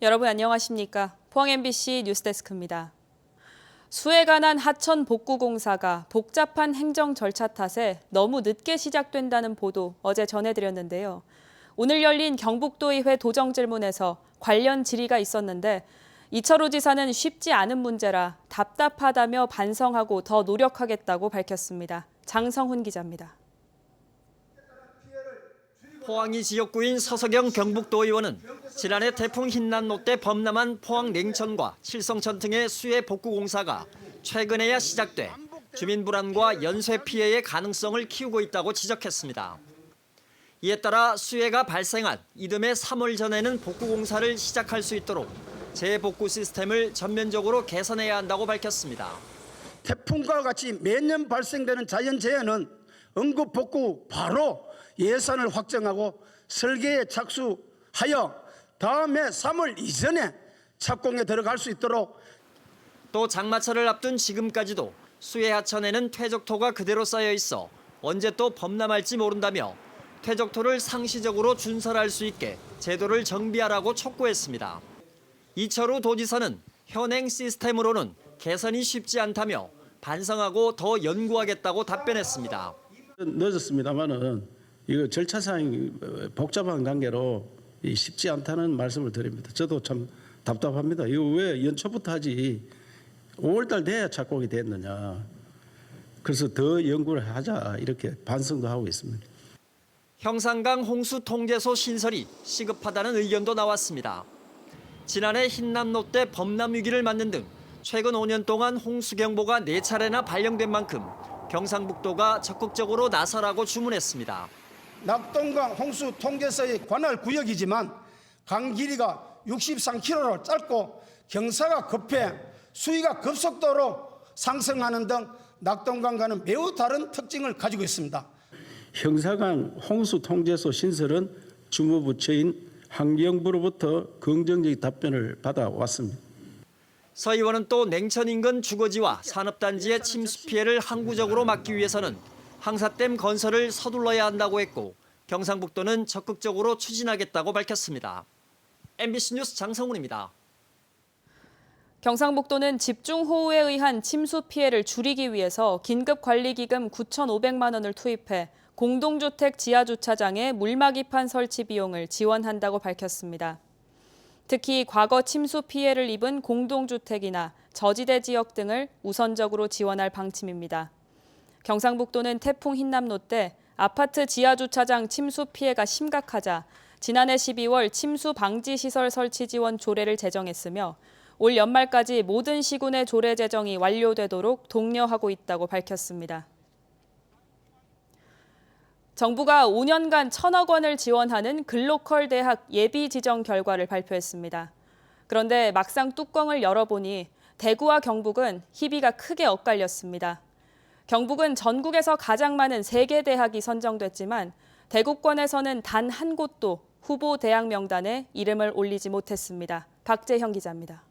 여러분 안녕하십니까? 포항 MBC 뉴스데스크입니다. 수해 관한 하천 복구 공사가 복잡한 행정 절차 탓에 너무 늦게 시작된다는 보도 어제 전해드렸는데요. 오늘 열린 경북도의회 도정질문에서 관련 질의가 있었는데 이철우 지사는 쉽지 않은 문제라 답답하다며 반성하고 더 노력하겠다고 밝혔습니다. 장성훈 기자입니다. 포항이 지역구인 서석영 경북도의원은 지난해 태풍 흰남노 때 범람한 포항 냉천과 칠성천 등의 수해 복구 공사가 최근에야 시작돼 주민 불안과 연쇄 피해의 가능성을 키우고 있다고 지적했습니다. 이에 따라 수해가 발생한 이듬해 3월 전에는 복구 공사를 시작할 수 있도록 재복구 시스템을 전면적으로 개선해야 한다고 밝혔습니다. 태풍과 같이 매년 발생되는 자연재해는 응급복구 바로 예산을 확정하고 설계에 착수하여 다음해 3월 이전에 착공에 들어갈 수 있도록. 또 장마철을 앞둔 지금까지도 수해 하천에는 퇴적토가 그대로 쌓여 있어 언제 또 범람할지 모른다며 퇴적토를 상시적으로 준설할 수 있게 제도를 정비하라고 촉구했습니다. 이철우 도지사는 현행 시스템으로는 개선이 쉽지 않다며 반성하고 더 연구하겠다고 답변했습니다. 늦었습니다만은 이거 절차상이 복잡한 관계로 쉽지 않다는 말씀을 드립니다. 저도 참 답답합니다. 이거 왜 연초부터 하지 5월달 돼야 착공이 됐느냐. 그래서 더 연구를 하자 이렇게 반성도 하고 있습니다. 형산강 홍수 통제소 신설이 시급하다는 의견도 나왔습니다. 지난해 흰남노 때 범람 위기를 맞는 등 최근 5년 동안 홍수 경보가 4차례나 발령된 만큼 경상북도가 적극적으로 나서라고 주문했습니다. 낙동강 홍수 통제소의 관할 구역이지만 강 길이가 63km로 짧고 경사가 급해 수위가 급속도로 상승하는 등 낙동강과는 매우 다른 특징을 가지고 있습니다. 형사강 홍수통제소 신설은 주무부처인 환경부로부터 긍정적인 답변을 받아왔습니다. 서 의원은 또 냉천 인근 주거지와 산업단지의 침수 피해를 항구적으로 막기 위해서는 항사댐 건설을 서둘러야 한다고 했고 경상북도는 적극적으로 추진하겠다고 밝혔습니다. MBC 뉴스 장성훈입니다. 경상북도는 집중호우에 의한 침수 피해를 줄이기 위해서 긴급관리기금 9,500만 원을 투입해 공동주택 지하주차장의 물막이판 설치 비용을 지원한다고 밝혔습니다. 특히 과거 침수 피해를 입은 공동주택이나 저지대 지역 등을 우선적으로 지원할 방침입니다. 경상북도는 태풍 흰남노 때 아파트 지하주차장 침수 피해가 심각하자 지난해 12월 침수 방지 시설 설치 지원 조례를 제정했으며 올 연말까지 모든 시군의 조례 제정이 완료되도록 독려하고 있다고 밝혔습니다. 정부가 5년간 1,000억 원을 지원하는 글로컬 대학 예비 지정 결과를 발표했습니다. 그런데 막상 뚜껑을 열어보니 대구와 경북은 희비가 크게 엇갈렸습니다. 경북은 전국에서 가장 많은 3개 대학이 선정됐지만 대구권에서는 단 한 곳도 후보 대학 명단에 이름을 올리지 못했습니다. 박재형 기자입니다.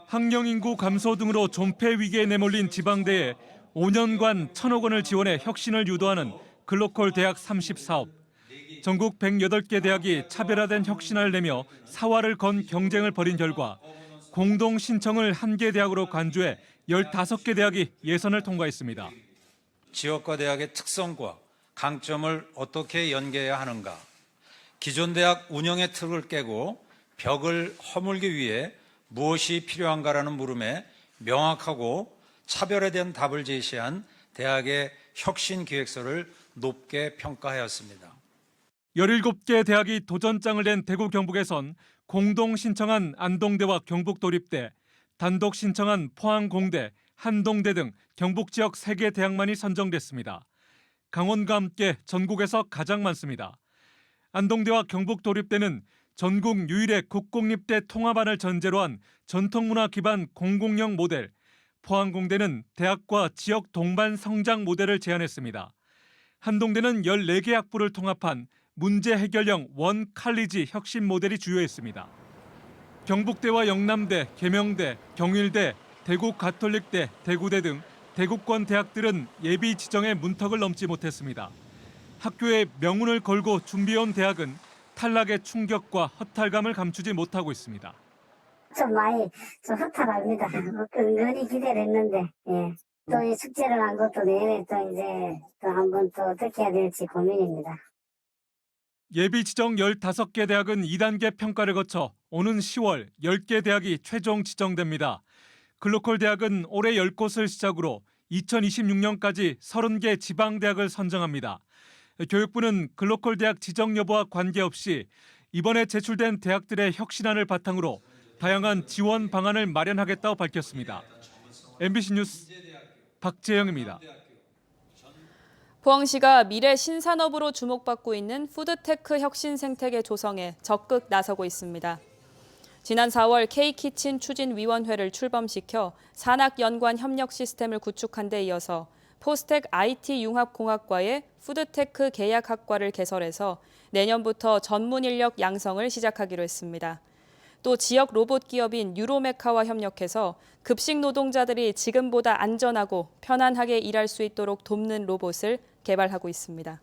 학령인구 감소 등으로 존폐 위기에 내몰린 지방대에 5년간 1,000억 원을 지원해 혁신을 유도하는 글로컬 대학 30사업. 전국 108개 대학이 차별화된 혁신을 내며 사활을 건 경쟁을 벌인 결과 공동 신청을 1개 대학으로 간주해 15개 대학이 예선을 통과했습니다. 지역과 대학의 특성과 강점을 어떻게 연계해야 하는가, 기존 대학 운영의 틀을 깨고 벽을 허물기 위해 무엇이 필요한가라는 물음에 명확하고 차별화된 답을 제시한 대학의 혁신 기획서를 높게 평가하였습니다. 17개 대학이 도전장을 낸 대구 경북에선 공동 신청한 안동대와 경북도립대, 단독 신청한 포항공대, 한동대 등 경북 지역 3개 대학만이 선정됐습니다. 강원과 함께 전국에서 가장 많습니다. 안동대와 경북도립대는 전국 유일의 국공립대 통합안을 전제로 한 전통문화 기반 공공형 모델, 포항공대는 대학과 지역 동반 성장 모델을 제안했습니다. 한동대는 14개 학부를 통합한 문제 해결형 원 칼리지 혁신 모델이 주요했습니다. 경북대와 영남대, 계명대, 경일대, 대구 가톨릭대, 대구대 등 대구권 대학들은 예비 지정의 문턱을 넘지 못했습니다. 학교에 명운을 걸고 준비해온 대학은 탈락의 충격과 허탈감을 감추지 못하고 있습니다. 좀 많이 좀 허탈합니다. 은근히 기대를 했는데, 예. 또 이 축제를 한 것도 내내 또 이제 또 한번 또 어떻게 해야 될지 고민입니다. 예비 지정 15개 대학은 2단계 평가를 거쳐 오는 10월 10개 대학이 최종 지정됩니다. 글로컬 대학은 올해 10곳을 시작으로 2026년까지 30개 지방대학을 선정합니다. 교육부는 글로컬 대학 지정 여부와 관계없이 이번에 제출된 대학들의 혁신안을 바탕으로 다양한 지원 방안을 마련하겠다고 밝혔습니다. MBC 뉴스 박재영입니다. 포항시가 미래 신산업으로 주목받고 있는 푸드테크 혁신 생태계 조성에 적극 나서고 있습니다. 지난 4월 K키친 추진위원회를 출범시켜 산학 연관 협력 시스템을 구축한 데 이어서 포스텍 IT융합공학과의 푸드테크 계약학과를 개설해서 내년부터 전문 인력 양성을 시작하기로 했습니다. 또 지역 로봇 기업인 유로메카와 협력해서 급식 노동자들이 지금보다 안전하고 편안하게 일할 수 있도록 돕는 로봇을 개발하고 있습니다.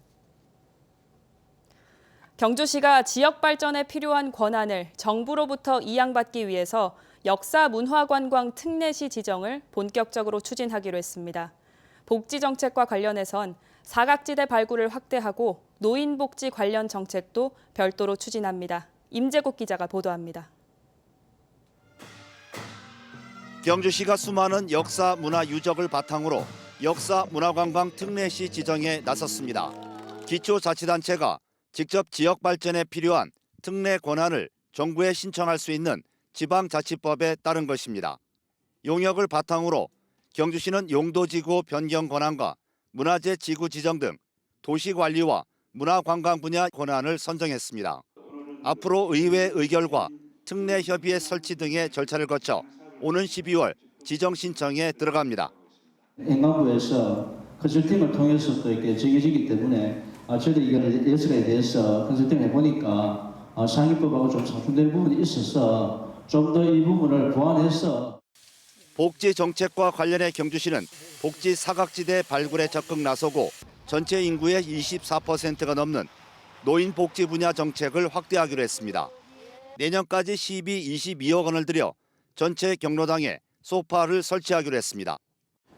경주시가 지역 발전에 필요한 권한을 정부로부터 이양받기 위해서 역사문화관광 특례시 지정을 본격적으로 추진하기로 했습니다. 복지정책과 관련해선 사각지대 발굴을 확대하고 노인복지 관련 정책도 별도로 추진합니다. 임재국 기자가 보도합니다. 경주시가 수많은 역사 문화 유적을 바탕으로 역사 문화관광 특례시 지정에 나섰습니다. 기초자치단체가 직접 지역 발전에 필요한 특례 권한을 정부에 신청할 수 있는 지방자치법에 따른 것입니다. 용역을 바탕으로 경주시는 용도지구 변경 권한과 문화재 지구 지정 등 도시관리와 문화관광 분야 권한을 선정했습니다. 앞으로 의회 의결과 특례협의회 설치 등의 절차를 거쳐 오는 12월 지정 신청에 들어갑니다. 행안부에서 컨설팅을 통해서 또 이렇게 정해지기 때문에 저희들이 이걸 예술에 대해서 컨설팅을 해보니까 상위법하고 좀 상충되는 부분이 있어서 좀 더 이 부분을 보완해서 복지 정책과 관련해 경주시는 복지 사각지대 발굴에 적극 나서고 전체 인구의 24%가 넘는 노인 복지 분야 정책을 확대하기로 했습니다. 내년까지 시비 22억 원을 들여 전체 경로당에 소파를 설치하기로 했습니다.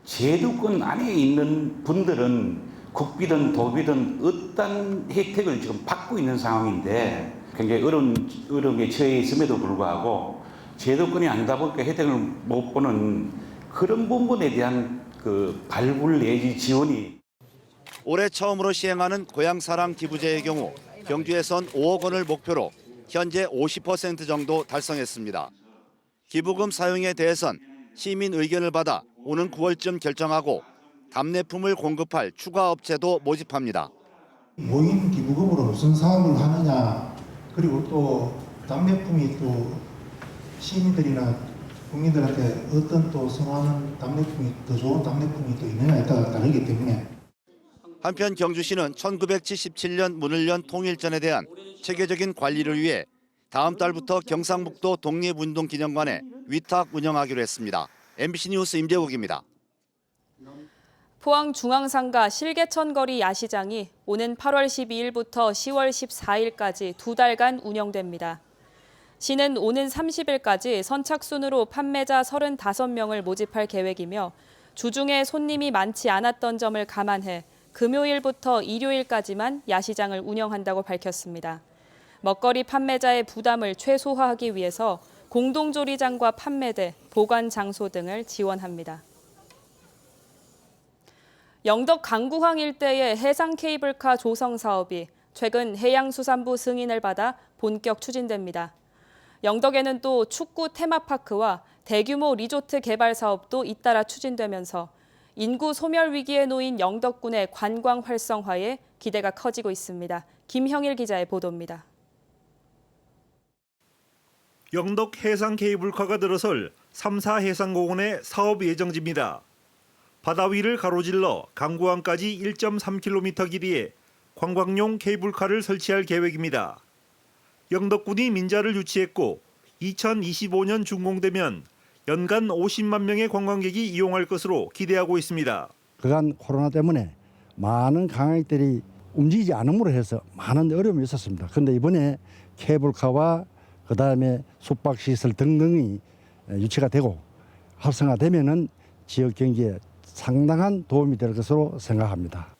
제도권 안에 있는 분들은 국비든 도비든 어떤 혜택을 지금 받고 있는 상황인데 굉장히 어려움에 처해 있음에도 불구하고 제도권이 아니다 보니까 혜택을 못 보는 그런 부분에 대한 그 발굴 내지 지원이 올해 처음으로 시행하는 고향사랑 기부제의 경우 경주에선 5억 원을 목표로 현재 50% 정도 달성했습니다. 기부금 사용에 대해선 시민 의견을 받아 오는 9월쯤 결정하고 답례품을 공급할 추가 업체도 모집합니다. 모인 기부금으로 무슨 사업을 하느냐, 그리고 또 답례품이 또 시민들이나 국민들한테 어떤 또 선호하는 답례품이 더 좋은 답례품이 또 있느냐에 따라 다르기 때문에. 한편 경주시는 1977년 문을 연 통일전에 대한 체계적인 관리를 위해 다음 달부터 경상북도 독립운동기념관에 위탁 운영하기로 했습니다. MBC 뉴스 임재국입니다. 포항 중앙상가 실개천거리 야시장이 오는 8월 12일부터 10월 14일까지 2달간 운영됩니다. 시는 오는 30일까지 선착순으로 판매자 35명을 모집할 계획이며 주중에 손님이 많지 않았던 점을 감안해 금요일부터 일요일까지만 야시장을 운영한다고 밝혔습니다. 먹거리 판매자의 부담을 최소화하기 위해서 공동조리장과 판매대, 보관 장소 등을 지원합니다. 영덕 강구항 일대의 해상 케이블카 조성 사업이 최근 해양수산부 승인을 받아 본격 추진됩니다. 영덕에는 또 축구 테마파크와 대규모 리조트 개발 사업도 잇따라 추진되면서 인구 소멸 위기에 놓인 영덕군의 관광 활성화에 기대가 커지고 있습니다. 김형일 기자의 보도입니다. 영덕 해상 케이블카가 들어설 3사 해상공원의 사업 예정지입니다. 바다 위를 가로질러 강구항까지 1.3km 길이의 관광용 케이블카를 설치할 계획입니다. 영덕군이 민자를 유치했고 2025년 준공되면 연간 50만 명의 관광객이 이용할 것으로 기대하고 있습니다. 그간 코로나 때문에 많은 관광객들이 움직이지 않음으로 해서 많은 어려움이 있었습니다. 그런데 이번에 케이블카와 그다음에 숙박시설 등등이 유치가 되고 활성화되면은 지역 경제에 상당한 도움이 될 것으로 생각합니다.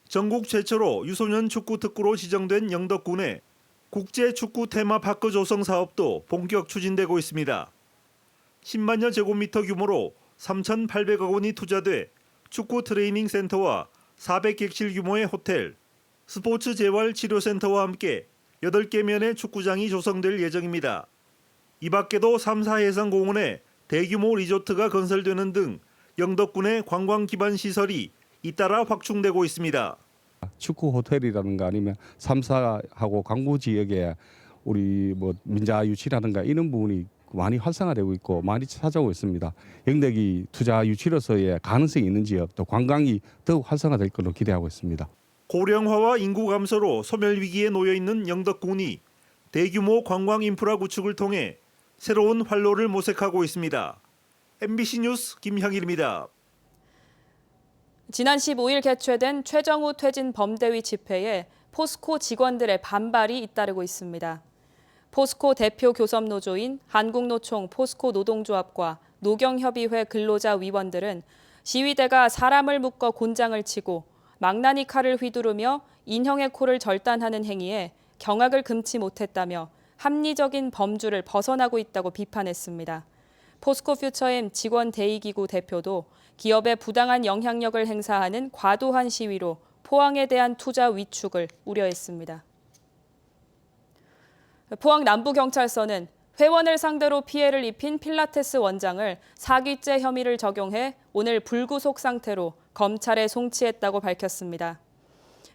전국 최초로 유소년 축구 특구로 지정된 영덕군의 국제 축구 테마파크 조성 사업도 본격 추진되고 있습니다. 10만여 제곱미터 규모로 3,800억 원이 투자돼 축구 트레이닝 센터와 400객실 규모의 호텔, 스포츠 재활 치료센터와 함께 8개 면의 축구장이 조성될 예정입니다. 이 밖에도 3사 해상공원에 대규모 리조트가 건설되는 등 영덕군의 관광 기반 시설이 잇따라 확충되고 있습니다. 축구 호텔이라든가 아니면 3사하고 광고 지역에 우리 민자 유치라든가 이런 부분이 많이 활성화되고 있고 많이 찾아오고 있습니다. 영덕이 투자 유치로서의 가능성이 있는 지역 또 관광이 더욱 활성화될 것으로 기대하고 있습니다. 고령화와 인구 감소로 소멸 위기에 놓여 있는 영덕군이 대규모 관광 인프라 구축을 통해 새로운 활로를 모색하고 있습니다. MBC 뉴스 김향일입니다. 지난 15일 개최된 최정우 퇴진 범대위 집회에 포스코 직원들의 반발이 잇따르고 있습니다. 포스코 대표 교섭노조인 한국노총 포스코 노동조합과 노경협의회 근로자위원들은 시위대가 사람을 묶어 곤장을 치고 망나니 칼을 휘두르며 인형의 코를 절단하는 행위에 경악을 금치 못했다며 합리적인 범주를 벗어나고 있다고 비판했습니다. 포스코 퓨처엠 직원 대의기구 대표도 기업에 부당한 영향력을 행사하는 과도한 시위로 포항에 대한 투자 위축을 우려했습니다. 포항 남부경찰서는 회원을 상대로 피해를 입힌 필라테스 원장을 사기죄 혐의를 적용해 오늘 불구속 상태로 검찰에 송치했다고 밝혔습니다.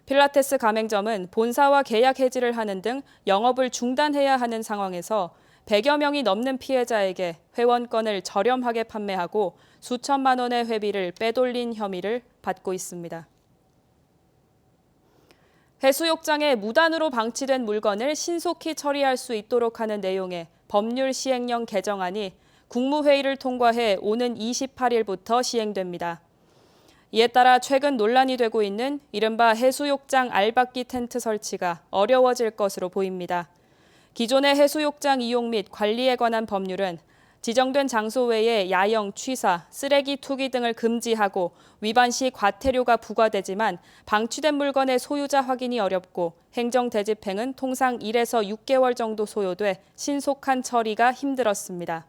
필라테스 가맹점은 본사와 계약 해지를 하는 등 영업을 중단해야 하는 상황에서 100여 명이 넘는 피해자에게 회원권을 저렴하게 판매하고 수천만 원의 회비를 빼돌린 혐의를 받고 있습니다. 해수욕장에 무단으로 방치된 물건을 신속히 처리할 수 있도록 하는 내용의 법률 시행령 개정안이 국무회의를 통과해 오는 28일부터 시행됩니다. 이에 따라 최근 논란이 되고 있는 이른바 해수욕장 알박기 텐트 설치가 어려워질 것으로 보입니다. 기존의 해수욕장 이용 및 관리에 관한 법률은 지정된 장소 외에 야영, 취사, 쓰레기 투기 등을 금지하고 위반 시 과태료가 부과되지만 방치된 물건의 소유자 확인이 어렵고 행정 대집행은 통상 1에서 6개월 정도 소요돼 신속한 처리가 힘들었습니다.